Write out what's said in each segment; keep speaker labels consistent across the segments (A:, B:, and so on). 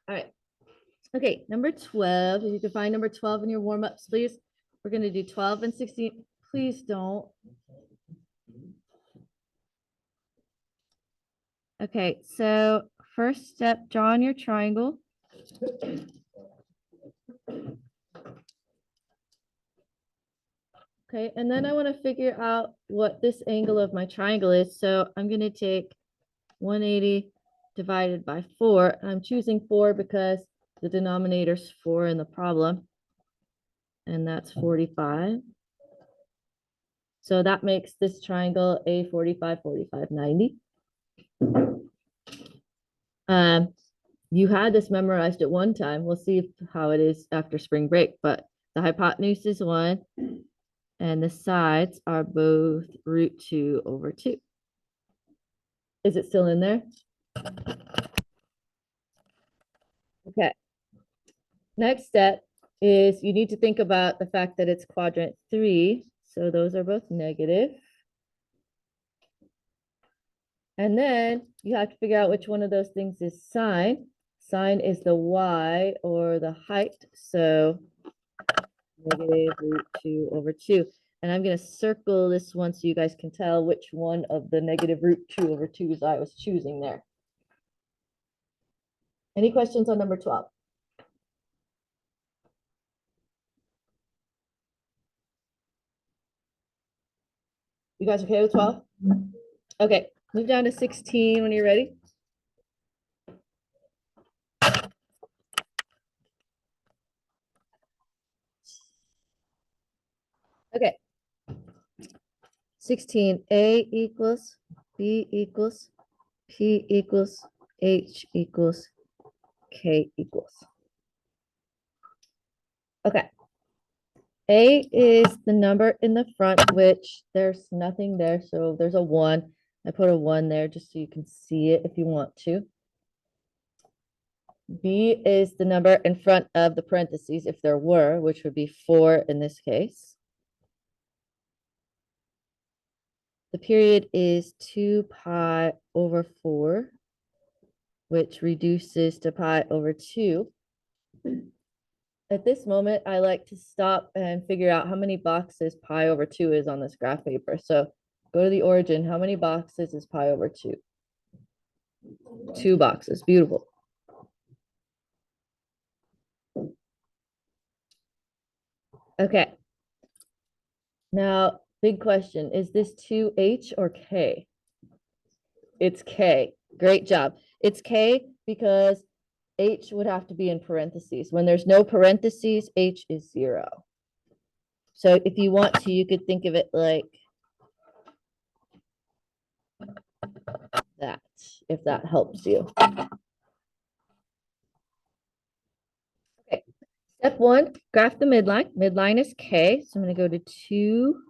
A: All right. Okay, number 12. If you can find number 12 in your warm-ups, please. We're going to do 12 and 16. Please don't. Okay, so first step, draw on your triangle. Okay, and then I want to figure out what this angle of my triangle is. So I'm going to take 180 divided by 4. I'm choosing 4 because the denominator's 4 in the problem. And that's 45. So that makes this triangle a 45, 45, 90. You had this memorized at one time. We'll see how it is after spring break, but the hypotenuse is 1 and the sides are both root 2 over 2. Is it still in there? Okay. Next step is you need to think about the fact that it's quadrant 3. So those are both negative. And then you have to figure out which one of those things is sine. Sine is the y or the height. So negative root 2 over 2. And I'm going to circle this one so you guys can tell which one of the negative root 2 over 2s I was choosing there. Any questions on number 12? You guys okay with 12? Okay, move down to 16 when you're ready. Okay. 16, A equals, B equals, P equals, H equals, K equals. Okay. A is the number in the front, which there's nothing there. So there's a 1. I put a 1 there just so you can see it if you want to. B is the number in front of the parentheses if there were, which would be 4 in this case. The period is 2 pi over 4, which reduces to pi over 2. At this moment, I like to stop and figure out how many boxes pi over 2 is on this graph paper. So go to the origin. How many boxes is pi over 2? 2 boxes. Beautiful. Okay. Now, big question. Is this 2H or K? It's K. Great job. It's K because H would have to be in parentheses. When there's no parentheses, H is 0. So if you want to, you could think of it like that, if that helps you. Okay. Step 1, graph the midline. Midline is K. So I'm going to go to 2.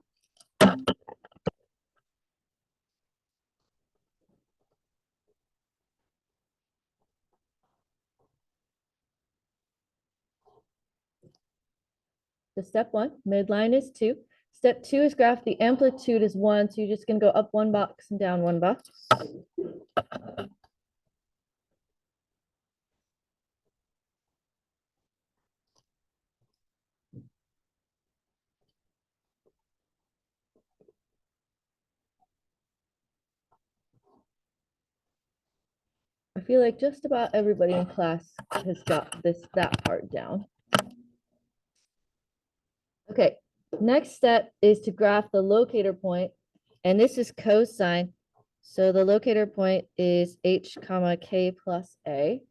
A: So step 1, midline is 2. Step 2 is graph the amplitude is 1. So you're just going to go up 1 box and down 1 box. I feel like just about everybody in class has got that part down. Okay, next step is to graph the locator point, and this is cosine. So the locator point is h comma k plus a,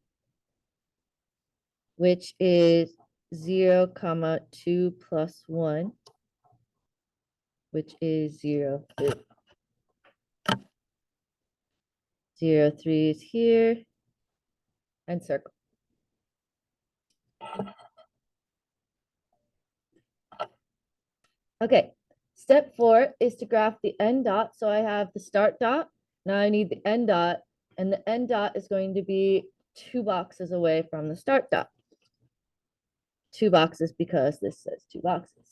A: which is 0 comma 2 plus 1, which is 0, 3. 0, 3 is here, and circle. Okay, step 4 is to graph the end dot. So I have the start dot. Now I need the end dot, and the end dot is going to be 2 boxes away from the start dot. 2 boxes because this says 2 boxes.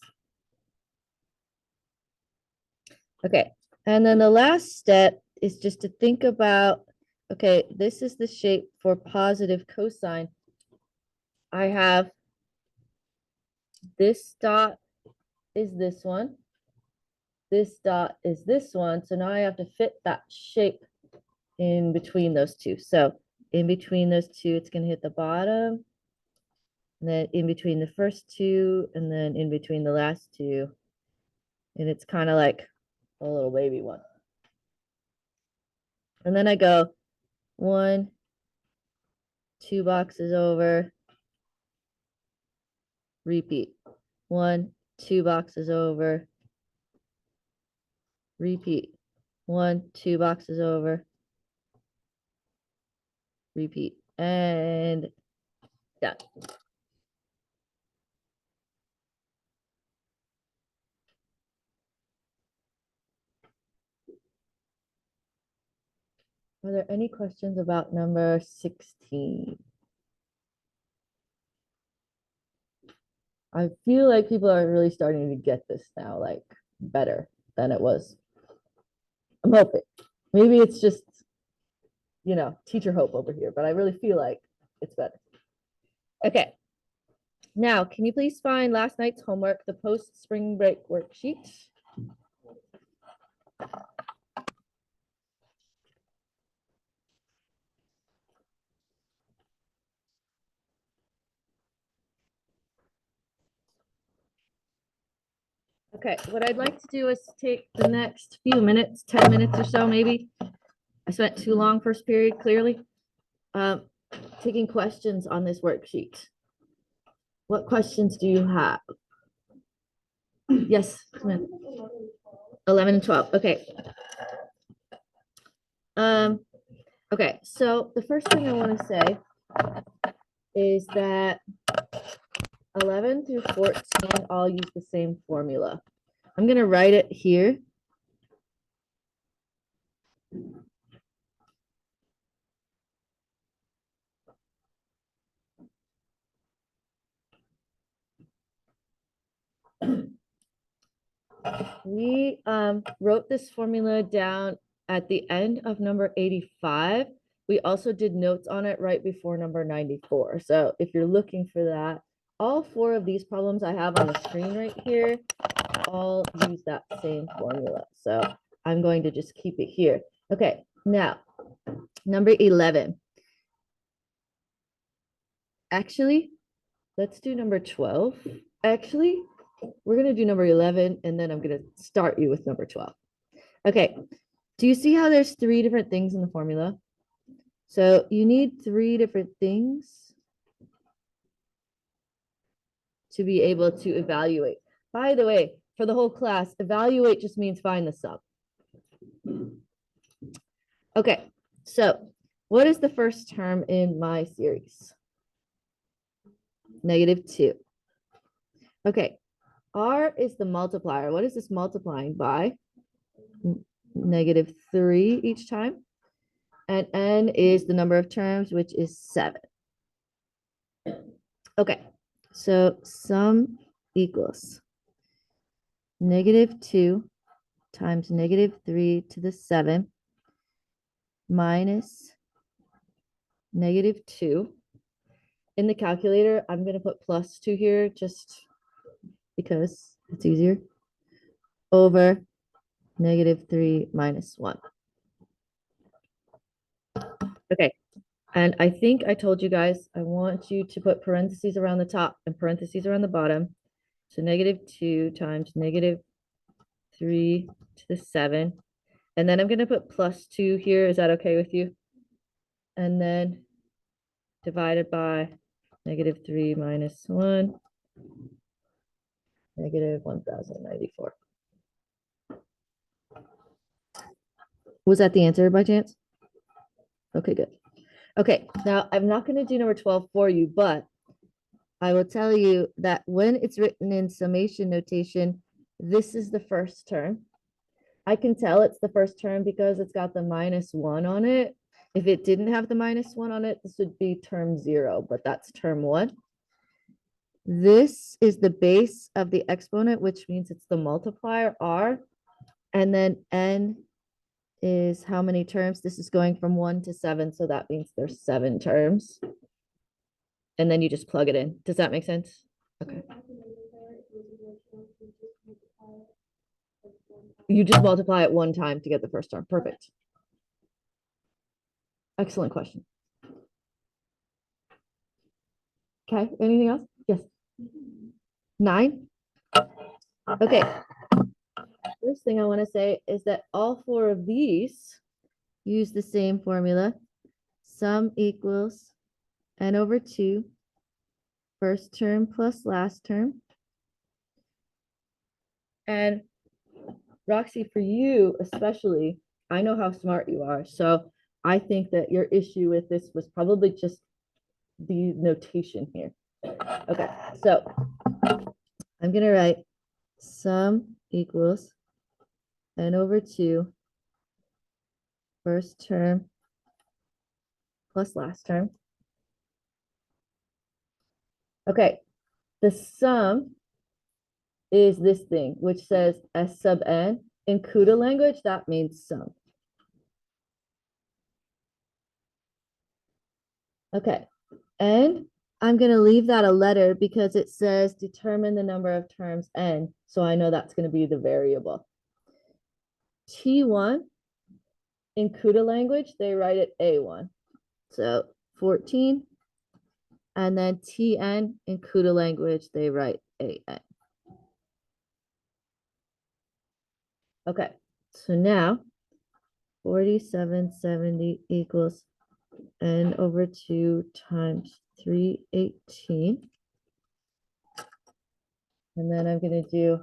A: Okay, and then the last step is just to think about, okay, this is the shape for positive cosine. I have this dot is this one. This dot is this one. So now I have to fit that shape in between those two. So in between those two, it's going to hit the bottom. And then in between the first two, and then in between the last two. And it's kind of like a little baby one. And then I go 1, 2 boxes over, repeat. 1, 2 boxes over, repeat. 1, 2 boxes over, repeat. And done. Are there any questions about number 16? I feel like people are really starting to get this now, like better than it was. I'm hoping. Maybe it's just, teacher hope over here, but I really feel like it's better. Okay. Now, can you please find last night's homework, the post-spring break worksheet? Okay, what I'd like to do is take the next few minutes, 10 minutes or so maybe. I spent too long first period, clearly. Taking questions on this worksheet. What questions do you have? Yes, come in. 11 and 12. Okay. Okay, so the first thing I want to say is that 11 through 14 all use the same formula. I'm going to write it here. We wrote this formula down at the end of number 85. We also did notes on it right before number 94. So if you're looking for that, all 4 of these problems I have on the screen right here all use that same formula. So I'm going to just keep it here. Okay, now number 11. Actually, let's do number 12. Actually, we're going to do number 11, and then I'm going to start you with number 12. Okay, do you see how there's 3 different things in the formula? So you need 3 different things to be able to evaluate. By the way, for the whole class, evaluate just means find the sum. Okay, so what is the first term in my series? -2. Okay, R is the multiplier. What is this multiplying by? -3 each time. And N is the number of terms, which is 7. Okay, so sum equals -2 times -3 to the 7 minus -2. In the calculator, I'm going to put +2 here just because it's easier. Over -3 minus 1. Okay, and I think I told you guys, I want you to put parentheses around the top and parentheses around the bottom. So -2 times -3 to the 7. And then I'm going to put +2 here. Is that okay with you? And then divided by -3 minus 1, -1094. Was that the answer by chance? Okay, good. Okay, now I'm not going to do number 12 for you, but I will tell you that when it's written in summation notation, this is the first term. I can tell it's the first term because it's got the -1 on it. If it didn't have the -1 on it, this would be term 0, but that's term 1. This is the base of the exponent, which means it's the multiplier R. And then N is how many terms? This is going from 1 to 7, so that means there's 7 terms. and then you just plug it in. Does that make sense? Okay. You just multiply it one time to get the first term. Perfect. Excellent question. Okay, anything else? Yes. 9? Okay. First thing I want to say is that all 4 of these use the same formula. Sum equals n over 2, first term plus last term. And Roxy, for you especially, I know how smart you are. So I think that your issue with this was probably just the notation here. Okay, so I'm going to write sum equals n over 2, first term plus last term. Okay, the sum is this thing, which says S sub n. In CUDA language, that means sum. Okay, and I'm going to leave that a letter because it says determine the number of terms n. So I know that's going to be the variable. T1, in CUDA language, they write it A1. So 14. And then Tn, in CUDA language, they write An. Okay, so now 4770 equals n over 2 times 318. And then I'm going to do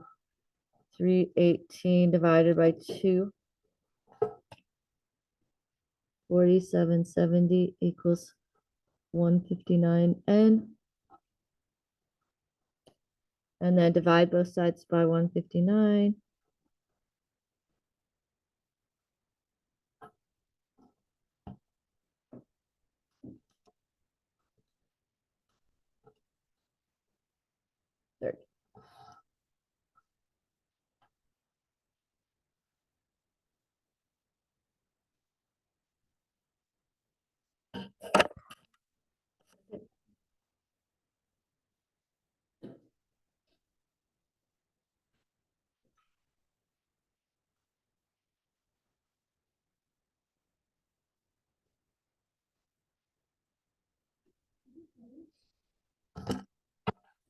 A: 318 divided by 2. 4770 equals 159n. And then divide both sides by 159. Third.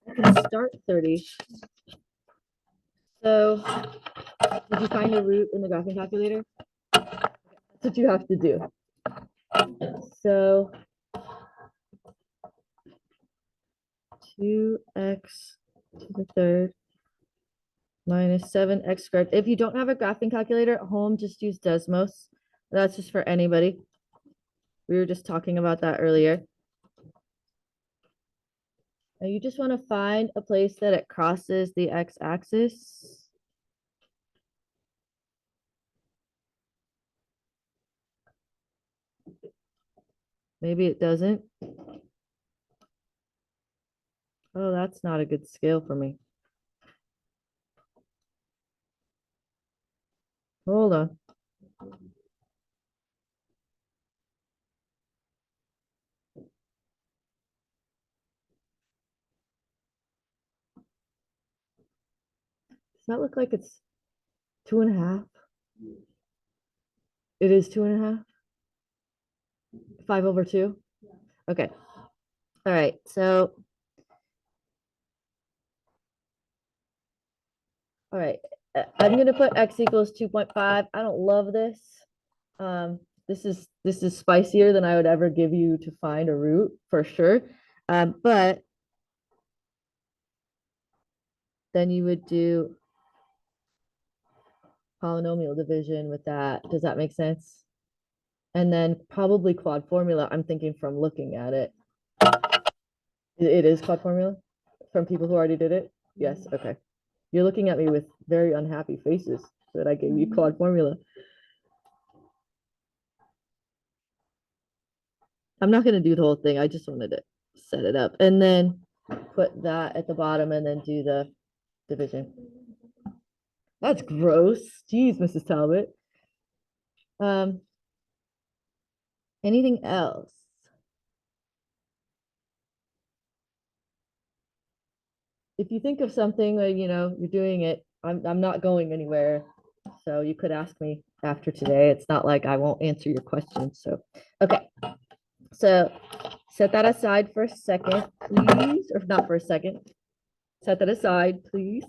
A: I can start 30. So did you find a root in the graphing calculator? That's what you have to do. So 2x to the third minus 7x squared. If you don't have a graphing calculator at home, just use Desmos. That's just for anybody. We were just talking about that earlier. Now you just want to find a place that it crosses the x-axis. Maybe it doesn't. Oh, that's not a good scale for me. Hold on. Does that look like it's 2.5? It is 2.5? 5 over 2? Okay. All right. So, all right. I'm going to put x equals 2.5. I don't love this. This is spicier than I would ever give you to find a root for sure. But then you would do polynomial division with that. Does that make sense? And then probably quad formula. I'm thinking from looking at it. It is quad formula from people who already did it. Yes. Okay. You're looking at me with very unhappy faces that I gave you quad formula. I'm not going to do the whole thing. I just wanted to set it up and then put that at the bottom and then do the division. That's gross. Jeez, Mrs. Talbot. Anything else? if you think of something, you're doing it, I'm not going anywhere. So you could ask me after today. It's not like I won't answer your questions. So, okay. So set that aside for a second, please, or not for a second. Set that aside, please.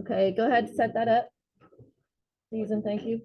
A: Okay, go ahead, set that up, please, and thank you.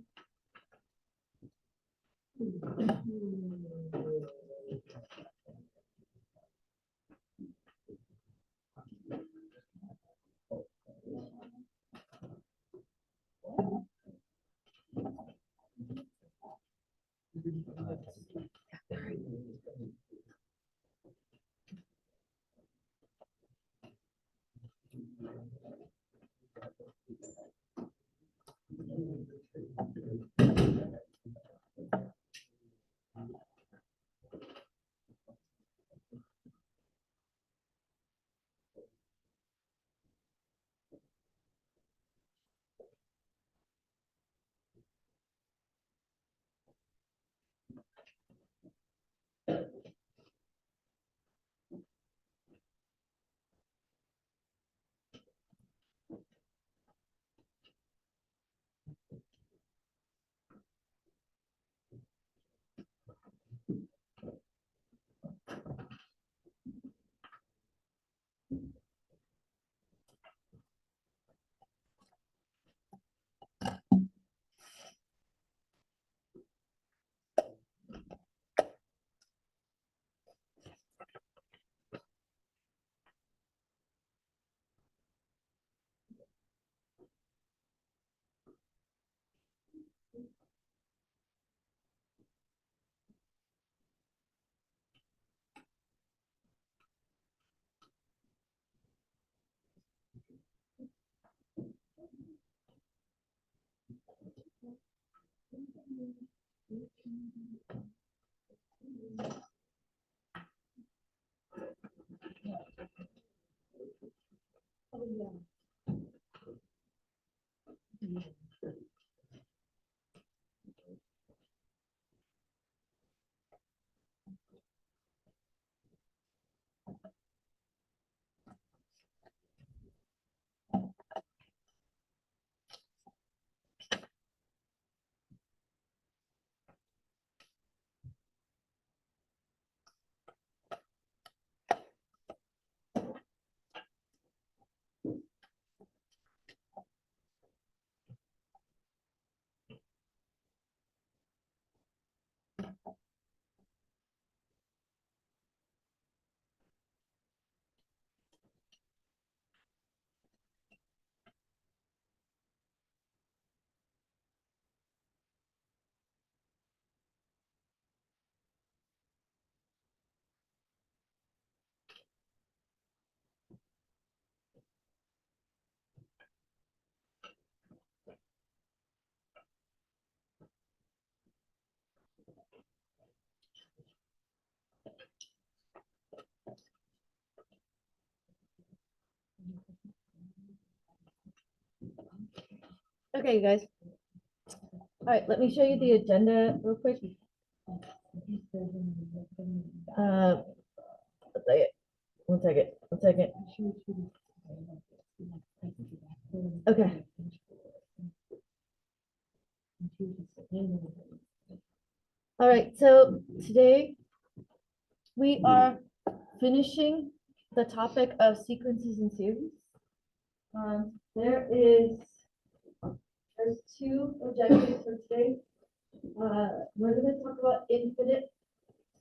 A: Okay, you guys. All right, let me show you the agenda real quick. One second. One second. One second. Okay. All right, so today we are finishing the topic of sequences and series. There's two objectives for today. We're going to talk about infinite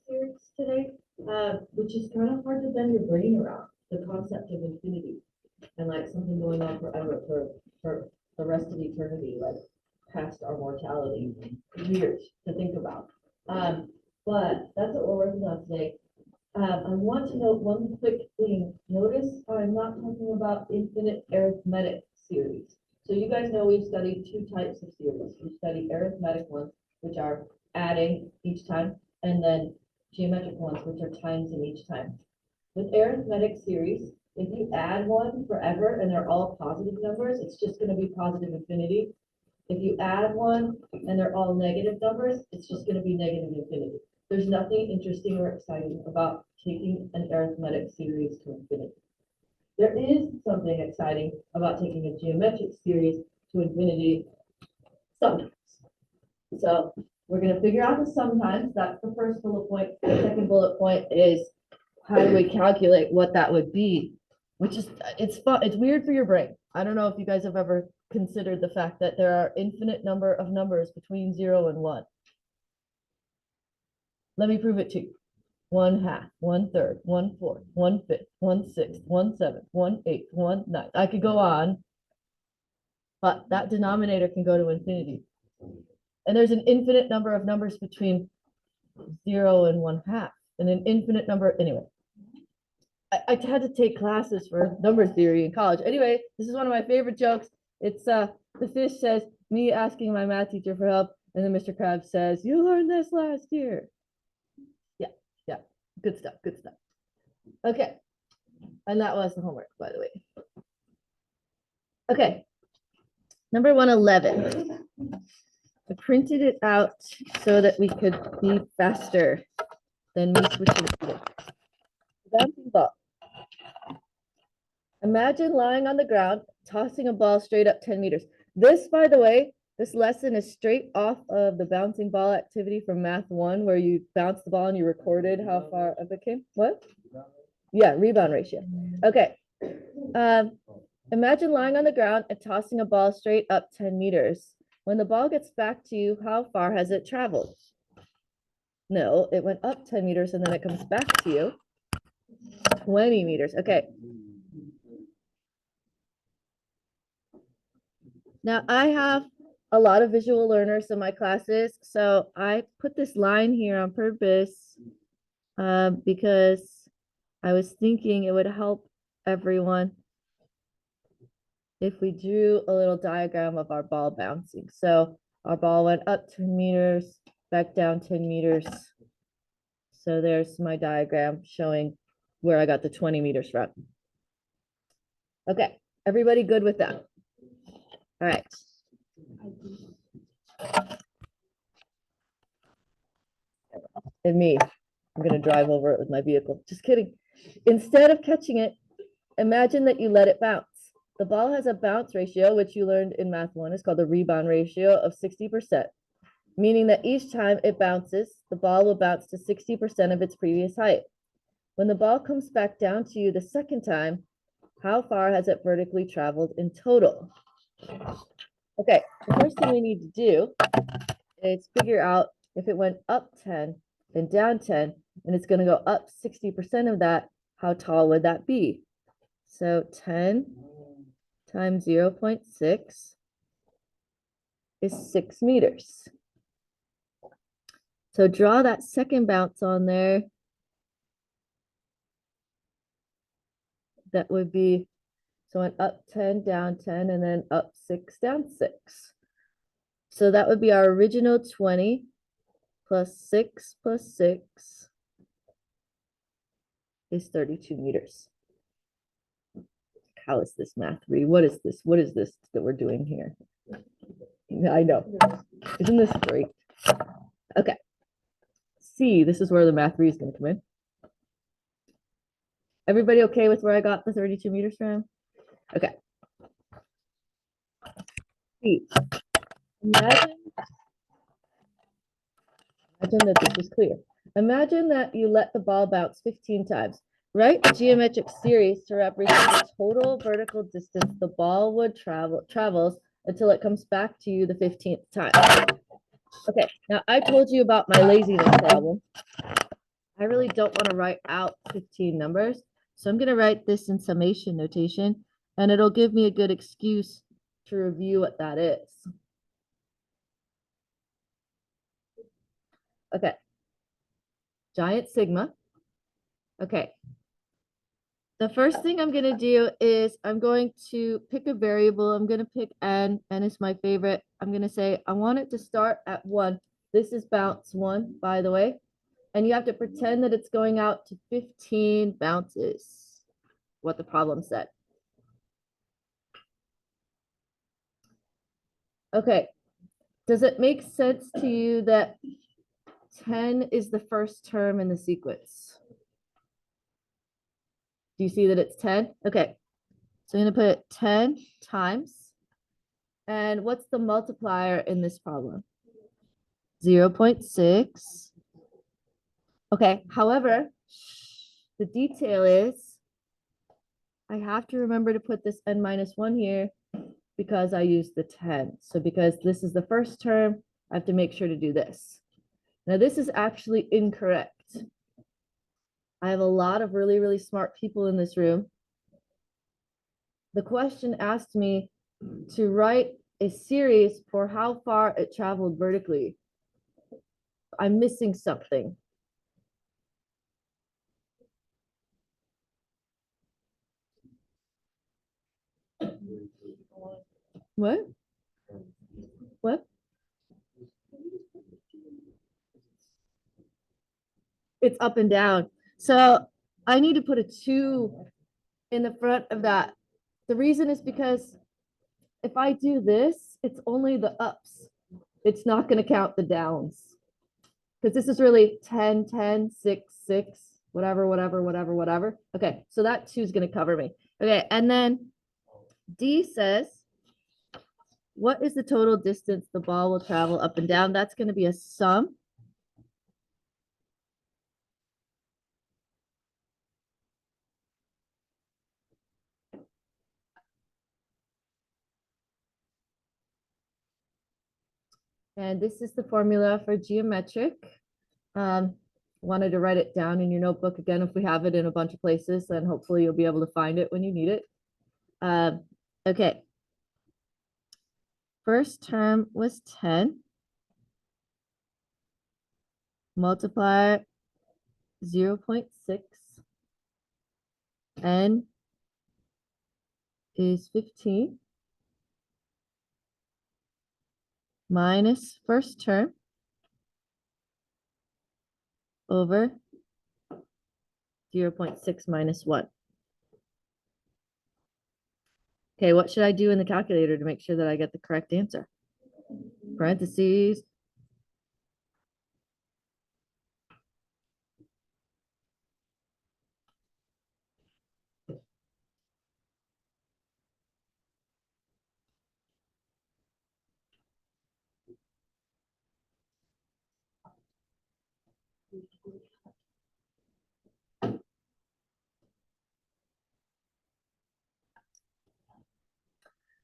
A: series today, which is kind of hard to bend your brain around, the concept of infinity and like something going on forever for the rest of eternity, like past our mortality. Weird to think about. But that's what we're working on today. I want to note one quick thing. Notice I'm not talking about infinite arithmetic series. So you guys know we've studied two types of series. We studied arithmetic ones, which are adding each time, and then geometric ones, which are times in each time. With arithmetic series, if you add one forever and they're all positive numbers, it's just going to be positive infinity. If you add one and they're all negative numbers, it's just going to be negative infinity. There's nothing interesting or exciting about taking an arithmetic series to infinity. There is something exciting about taking a geometric series to infinity sometimes. So we're going to figure out the sometimes. That's the first bullet point. The second bullet point is how do we calculate what that would be? Which is, it's fun. It's weird for your brain. I don't know if you guys have ever considered the fact that there are infinite number of numbers between 0 and 1. Let me prove it to you. 1/2, 1/3, 1/4, 1/5, 1/6, 1/7, 1/8, 1/9. I could go on, but that denominator can go to infinity. And there's an infinite number of numbers between 0 and 1/2, and an infinite number, anyway. I had to take classes for number theory in college. Anyway, this is one of my favorite jokes. It's the fish says, me asking my math teacher for help, and then Mr. Krabs says, you learned this last year. Yeah, good stuff, good stuff. Okay, and that was the homework, by the way. Okay, number 111. I printed it out so that we could be faster than me switching it. Bouncing ball. Imagine lying on the ground, tossing a ball straight up 10 meters. This, by the way, this lesson is straight off of the bouncing ball activity from Math 1, where you bounced the ball and you recorded how far up it came. What? Yeah, rebound ratio. Okay. Imagine lying on the ground and tossing a ball straight up 10 meters. When the ball gets back to you, how far has it traveled? No, it went up 10 meters and then it comes back to you. 20 meters. Okay. Now I have a lot of visual learners in my classes, so I put this line here on purpose because I was thinking it would help everyone if we drew a little diagram of our ball bouncing. So our ball went up 10 meters, back down 10 meters. So there's my diagram showing where I got the 20 meters from. Okay, everybody good with that? All right. And me, I'm gonna drive over it with my vehicle. Just kidding. Instead of catching it, imagine that you let it bounce. The ball has a bounce ratio, which you learned in Math 1, is called the rebound ratio of 60%, meaning that each time it bounces, the ball will bounce to 60% of its previous height. When the ball comes back down to you the second time, how far has it vertically traveled in total? Okay, the first thing we need to do is figure out if it went up 10 and down 10, and it's going to go up 60% of that, how tall would that be? So 10 times 0.6 is 6 meters. So draw that second bounce on there. That would be, so an up 10, down 10, and then up 6, down 6. So that would be our original 20 plus 6 plus 6 is 32 meters. How is this math read? What is this? What is this that we're doing here? I know. Isn't this great? Okay. C, this is where the math read is going to come in. Everybody okay with where I got the 32 meters from? Okay. C. Imagine that this is clear. Imagine that you let the ball bounce 15 times. Write a geometric series to represent the total vertical distance the ball would travels until it comes back to you the 15th time. Okay, now I told you about my laziness problem. I really don't want to write out 15 numbers, so I'm going to write this in summation notation, and it'll give me a good excuse to review what that is. Okay, giant sigma. Okay. The first thing I'm going to do is I'm going to pick a variable. I'm going to pick n. N is my favorite. I'm going to say I want it to start at 1. This is bounce 1, by the way. And you have to pretend that it's going out to 15 bounces, what the problem said. Okay, does it make sense to you that 10 is the first term in the sequence? Do you see that it's 10? Okay, so I'm gonna put 10 times. And what's the multiplier in this problem? 0.6. Okay, however, the detail is I have to remember to put this n minus 1 here because I used the 10. So because this is the first term, I have to make sure to do this. Now this is actually incorrect. I have a lot of really, really smart people in this room. The question asked me to write a series for how far it traveled vertically. I'm missing something. What? What? It's up and down. So I need to put a 2 in the front of that. The reason is because if I do this, it's only the ups. It's not going to count the downs. Because this is really 10, 10, 6, 6, whatever, whatever, whatever, whatever. Okay, so that 2 is going to cover me. Okay, and then D says, what is the total distance the ball will travel up and down? That's going to be a sum. And this is the formula for geometric. Wanted to write it down in your notebook again. If we have it in a bunch of places, then hopefully you'll be able to find it when you need it. Okay. First term was 10. Multiply 0.6. N is 15. Minus first term over 0.6 minus 1. Okay, what should I do in the calculator to make sure that I get the correct answer? Parentheses.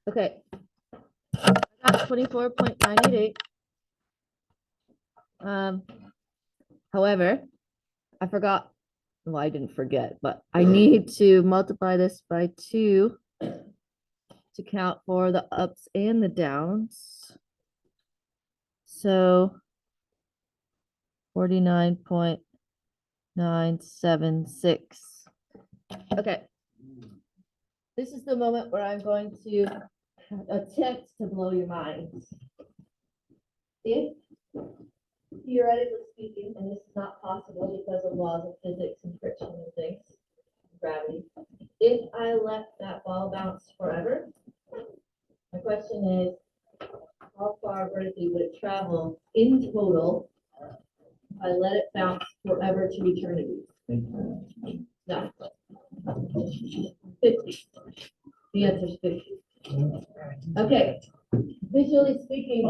A: Okay, I got 24.988. However, I forgot, well, I didn't forget, but I need to multiply this by 2 to count for the ups and the downs. So 49.976. Okay. This is the moment where I'm going to attempt to blow your minds. If, theoretically speaking, and this is not possible because of laws of physics and friction and things, gravity, if I let that ball bounce forever, my question is, how far vertically would it travel in total if I let it bounce forever to eternity? No. 50. The answer is 50. Okay. Visually speaking,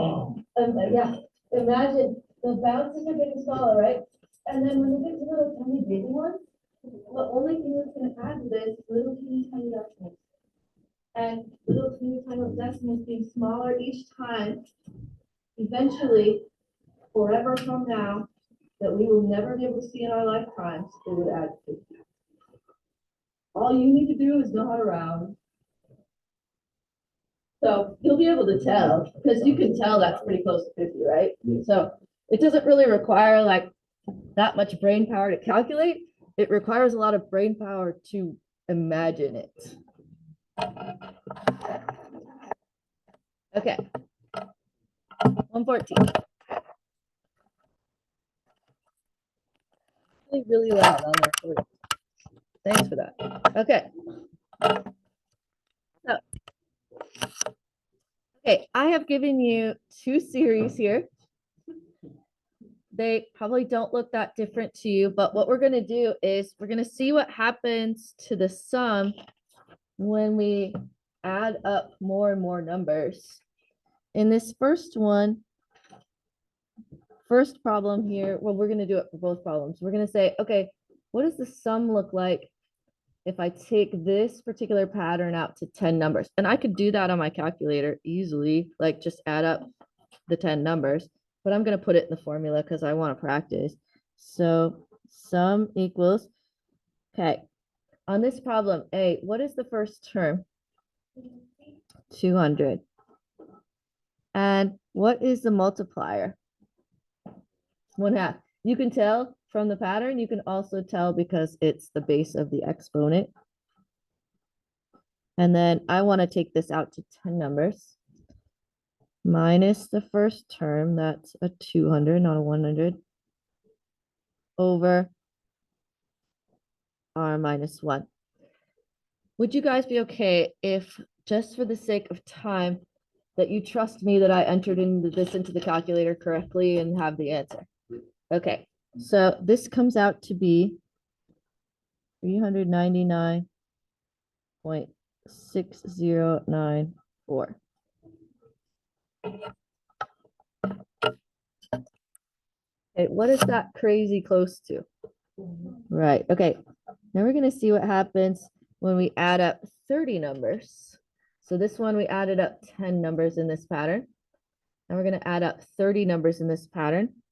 A: yeah, imagine the bounces are getting smaller, right? And then when you get to little tiny baby ones, the only thing that's going to add to this is little teeny tiny decimals. And little teeny tiny decimals being smaller each time, eventually, forever from now, that we will never be able to see in our lifetimes, it would add 50. All you need to do is know how to round. So you'll be able to tell, because you can tell that's pretty close to 50, right? Yeah. So it doesn't really require like that much brain power to calculate. It requires a lot of brain power to imagine it. Okay. 114. Really, really loud on the recording. Thanks for that. Okay. So, okay, I have given you two series here. They probably don't look that different to you, but what we're going to do is we're going to see what happens to the sum when we add up more and more numbers. In this first one, first problem here, well, we're going to do it for both problems. We're going to say, okay, what does the sum look like if I take this particular pattern out to 10 numbers? And I could do that on my calculator easily, like just add up the 10 numbers, but I'm going to put it in the formula because I want to practice. So sum equals, okay, on this problem, A, what is the first term? 200. And what is the multiplier? 1/2. You can tell from the pattern. You can also tell because it's the base of the exponent. And then I want to take this out to 10 numbers. Minus the first term, that's a 200, not a 100, over r minus 1. Would you guys be okay if, just for the sake of time, that you trust me that I entered into the calculator correctly and have the answer? Okay, so this comes out to be 399.6094. Okay, what is that crazy close to? Right, okay. Now we're gonna see what happens when we add up 30 numbers. So this one, we added up 10 numbers in this pattern. And we're gonna add up 30 numbers in this pattern,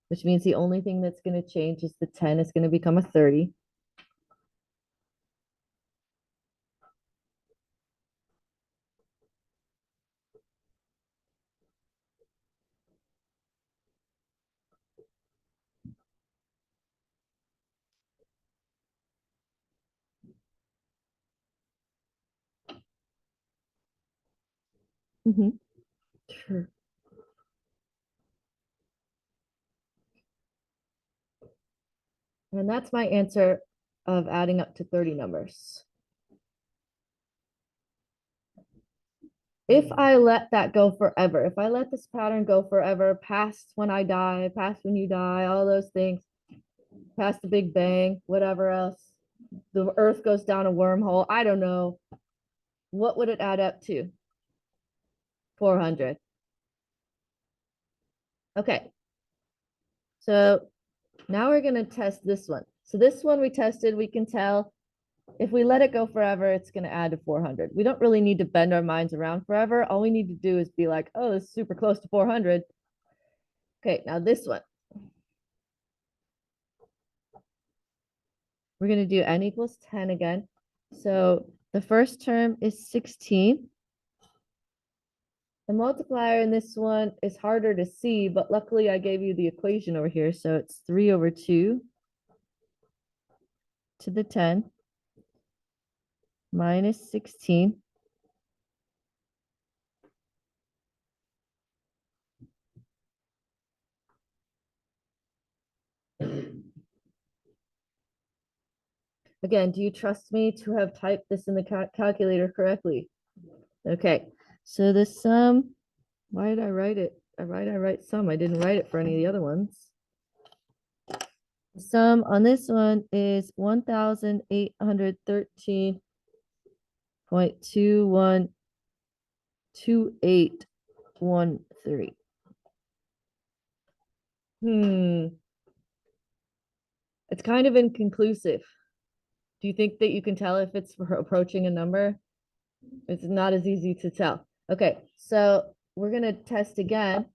A: which means the only thing that's gonna change is the 10 is gonna become a 30. Sure. And that's my answer of adding up to 30 numbers. If I let that go forever, if I let this pattern go forever, past when I die, past when you die, all those things, past the Big Bang, whatever else, the Earth goes down a wormhole, I don't know, what would it add up to? 400. Okay. So now we're going to test this one. So this one we tested, we can tell if we let it go forever, it's going to add to 400. We don't really need to bend our minds around forever. All we need to do is be like, oh, this is super close to 400. Okay, now this one. We're going to do n equals 10 again. So the first term is 16. The multiplier in this one is harder to see, but luckily I gave you the equation over here. So it's 3 over 2 to the 10 minus 16. Again, do you trust me to have typed this in the calculator correctly? Okay, so the sum, why did I write it? I write sum. I didn't write it for any of the other ones. The sum on this one is 1,813.212813. It's kind of inconclusive. Do you think that you can tell if it's approaching a number? It's not as easy to tell. Okay, so we're going to test again.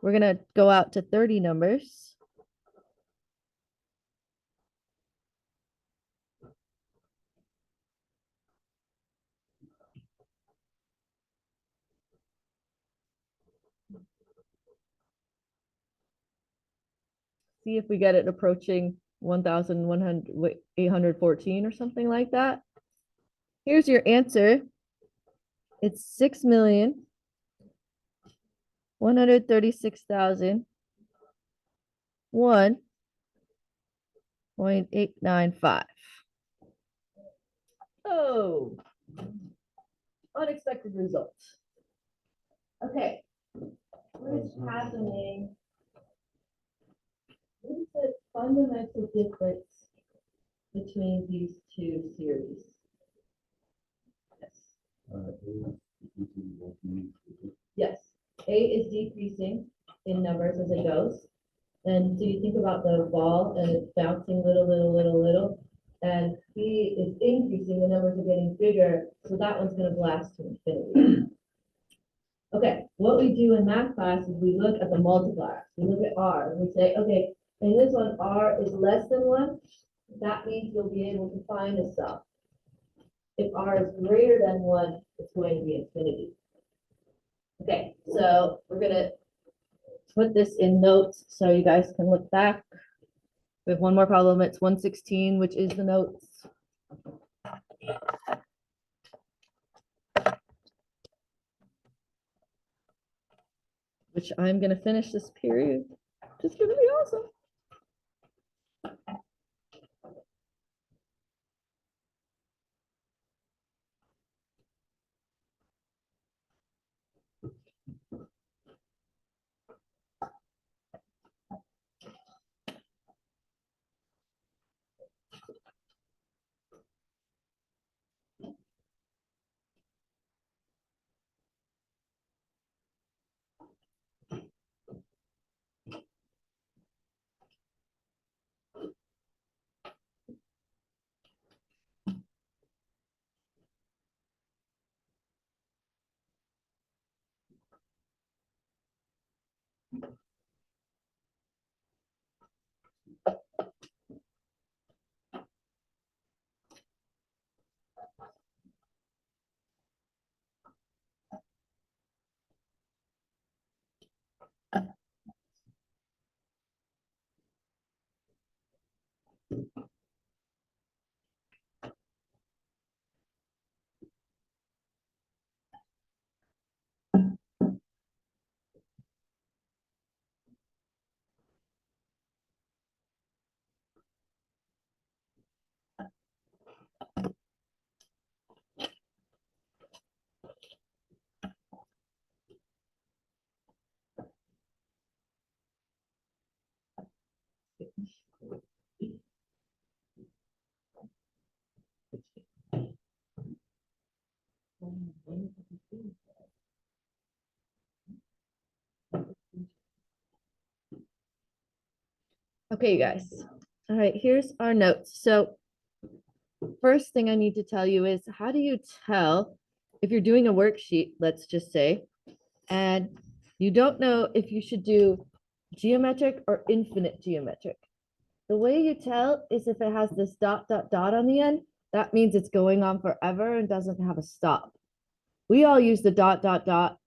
A: We're going to go out to 30 numbers. See if we get it approaching 1,814 or something like that. Here's your answer. It's 6,136,001. 0.895. Oh, unexpected results. Okay, what is happening? What is the fundamental difference between these two series? Yes, A is decreasing in numbers as it goes. And so you think about the ball and it's bouncing little, and B is increasing, the numbers are getting bigger, so that one's gonna blast to infinity. Okay, what we do in math class is we look at the multiplier. We look at R and we say, okay, in this one, R is less than one. That means you'll be able to find a sum. If R is greater than one, it's going to be infinity. Okay, so we're gonna put this in notes so you guys can look back. We have one more problem. It's 116, which is the notes. Which I'm going to finish this period. It's going to be awesome. Okay, you guys. All right, here's our notes. So first thing I need to tell you is how do you tell if you're doing a worksheet, let's just say, and you don't know if you should do geometric or infinite geometric. The way you tell is if it has this dot on the end, that means it's going on forever and doesn't have a stop. We all use the dot.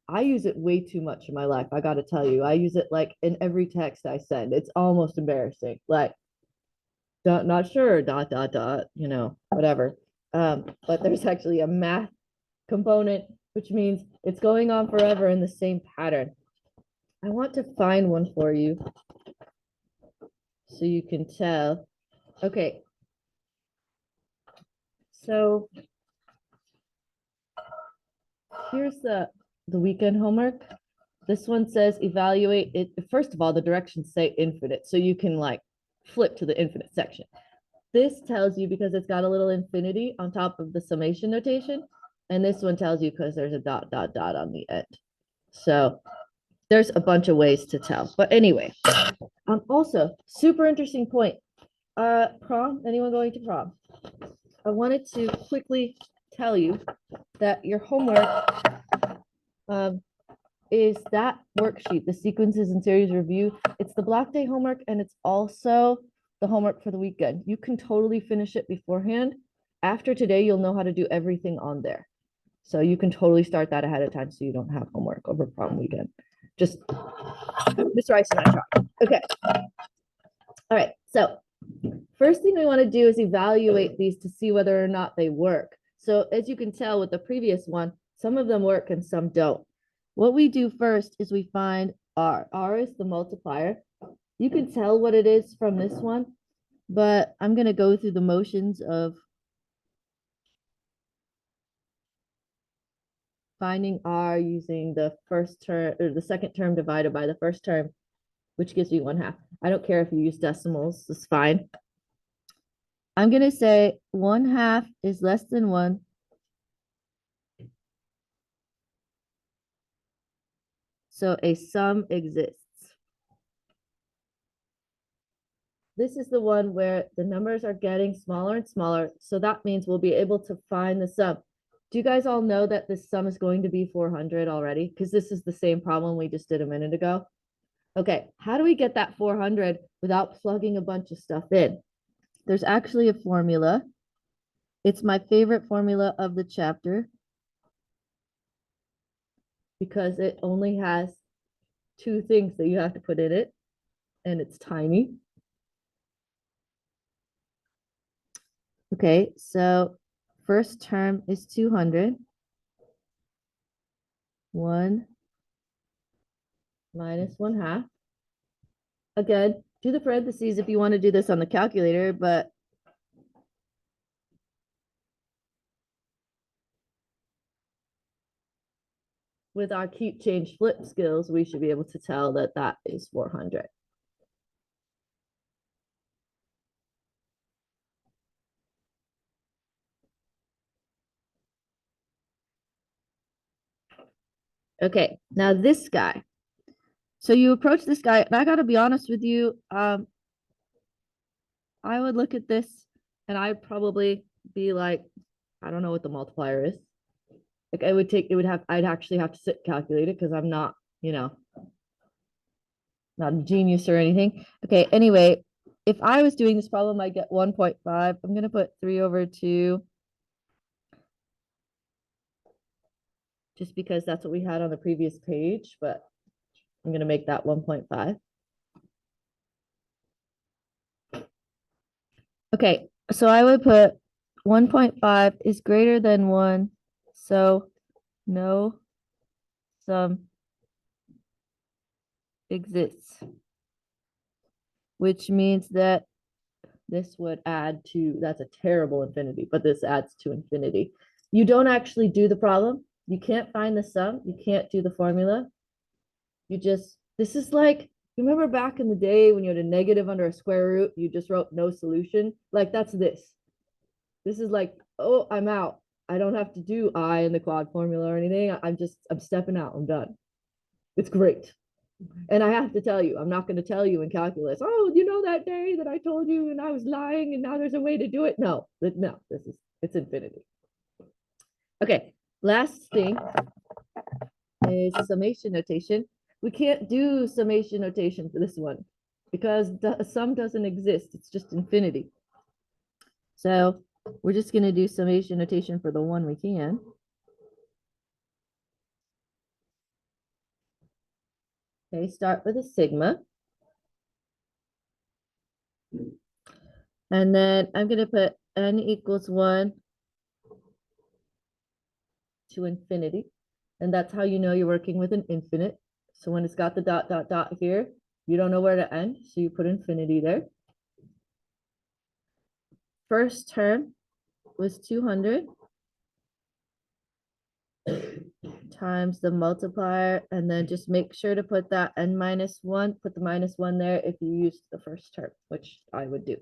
A: I use it way too much in my life. I got to tell you, I use it like in every text I send. It's almost embarrassing. Like, not sure, you know, whatever. But there's actually a math component, which means it's going on forever in the same pattern. I want to find one for you so you can tell. Okay. So here's the weekend homework. This one says evaluate it. First of all, the directions say infinite, so you can like flip to the infinite section. This tells you because it's got a little infinity on top of the summation notation. And this one tells you because there's a dot on the end. So there's a bunch of ways to tell. But anyway, also super interesting point. Prom, anyone going to prom? I wanted to quickly tell you that your homework is that worksheet, the sequences and series review. It's the block day homework and it's also the homework for the weekend. You can totally finish it beforehand. After today, you'll know how to do everything on there. So you can totally start that ahead of time so you don't have homework over prom weekend. Just Miss Rice and I try. Okay. All right. So first thing we want to do is evaluate these to see whether or not they work. So as you can tell with the previous one, some of them work and some don't. What we do first is we find R. R is the multiplier. You can tell what it is from this one. but I'm gonna go through the motions of finding R using the first term or the second term divided by the first term, which gives me 1/2. I don't care if you use decimals, it's fine. I'm gonna say 1/2 is less than 1. So a sum exists. This is the one where the numbers are getting smaller and smaller. So that means we'll be able to find the sum. Do you guys all know that this sum is going to be 400 already? Because this is the same problem we just did a minute ago. Okay, how do we get that 400 without plugging a bunch of stuff in? There's actually a formula. It's my favorite formula of the chapter because it only has 2 things that you have to put in it, and it's tiny. Okay, so first term is 200. 1 minus 1/2. Again, do the parentheses if you want to do this on the calculator, but with our keep, change, flip skills, we should be able to tell that that is 400. Okay, now this guy. So you approach this guy, and I gotta be honest with you, I would look at this and I'd probably be like, I don't know what the multiplier is. Like I'd actually have to sit calculate it because I'm not, not a genius or anything. Okay, anyway, if I was doing this problem, I'd get 1.5. I'm gonna put 3/2 just because that's what we had on the previous page, but I'm gonna make that 1.5. Okay, so I would put 1.5 is greater than 1, so no sum exists, which means that this would add to, that's a terrible infinity, but this adds to infinity. You don't actually do the problem. You can't find the sum. You can't do the formula. This is like, you remember back in the day when you had a negative under a square root, you just wrote no solution? Like that's this. This is like, oh, I'm out. I don't have to do I in the quad formula or anything. I'm stepping out. I'm done. It's great. And I have to tell you, I'm not going to tell you in calculus, oh, you know that day that I told you and I was lying and now there's a way to do it. No, it's infinity. Okay, last thing is summation notation. We can't do summation notation for this one because the sum doesn't exist. It's just infinity. So we're just going to do summation notation for the one we can. Okay, start with a sigma. And then I'm going to put n equals 1 to infinity. And that's how you know you're working with an infinite. So when it's got the dot, dot, dot here, you don't know where to end. So you put infinity there. First term was 200 times the multiplier. And then just make sure to put that n minus 1, put the -1 there if you used the first term, which I would do.